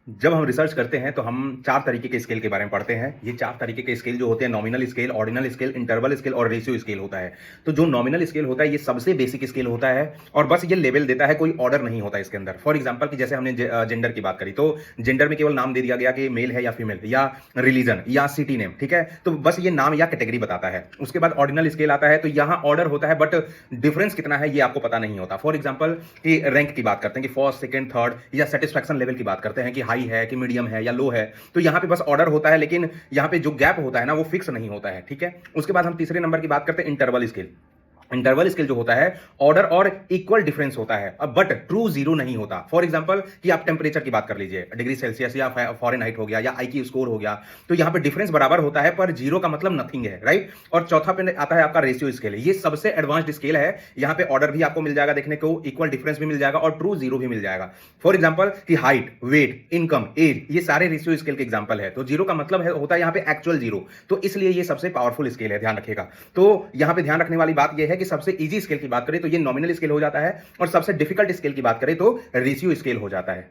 जब हम रिसर्च करते हैं तो हम 4 तरीके के स्केल के बारे में पढ़ते हैं। ये 4 तरीके के स्केल जो होते हैं nominal scale, ordinal scale, interval scale और रेशियो स्केल होता है। तो जो नॉमिनल स्केल होता है ये सबसे बेसिक स्केल होता है और बस ये लेवल देता है, कोई ऑर्डर नहीं होता इसके अंदर। फॉर एग्जांपल कि जैसे हमने जेंडर की बात करी तो जेंडर में केवल नाम दे दिया गया कि मेल है या फीमेल या रिलीजन या सिटी नेम, ठीक है? तो बस ये नाम या कैटेगरी बताता है। उसके बाद ऑर्डिनल स्केल आता है तो यहाँ ऑर्डर होता है बट डिफरेंस कितना है ये आपको पता नहीं होता। फॉर एग्जाम्पल कि रैंक की बात करते हैं कि फर्स्ट, सेकंड, थर्ड या सेटिस्फैक्शन लेवल की बात करते हैं कि हाई है कि मीडियम है या लो है। तो यहाँ पे बस ऑर्डर होता है लेकिन यहाँ पे जो गैप होता है ना वो फिक्स नहीं होता है, ठीक है? उसके बाद हम तीसरे नंबर की बात करते हैं इंटरवल स्केल। इंटरवल स्केल जो होता है ऑर्डर और इक्वल डिफरेंस होता है, अब बट ट्रू जीरो नहीं होता। फॉर एग्जांपल कि आप टेम्परेचर की बात कर लीजिए, डिग्री सेल्सियस या फॉरेनहाइट हो गया या आईक्यू स्कोर हो गया, तो यहां पे डिफरेंस बराबर होता है पर जीरो का मतलब नथिंग है, राइट? और चौथा पे आता है आपका रेशियो स्केल। ये सबसे एडवांस्ड स्केल है। यहां पे ऑर्डर भी आपको मिल जाएगा देखने को, इक्वल डिफरेंस भी मिल जाएगा और ट्रू जीरो भी मिल जाएगा। फॉर एग्जाम्पल कि हाइट, वेट, इनकम, एज, ये सारे रेशियो स्केल के एग्जाम्पल है। तो जीरो का मतलब होता है यहाँ पे एक्चुअल जीरो। तो इसलिए ये सबसे पावरफुल स्केल है, ध्यान रखिएगा। तो यहां पे ध्यान रखने वाली बात यह है कि सबसे इजी स्केल की बात करें तो ये नॉमिनल स्केल हो जाता है और सबसे डिफिकल्ट स्केल की बात करें तो रेशियो स्केल हो जाता है।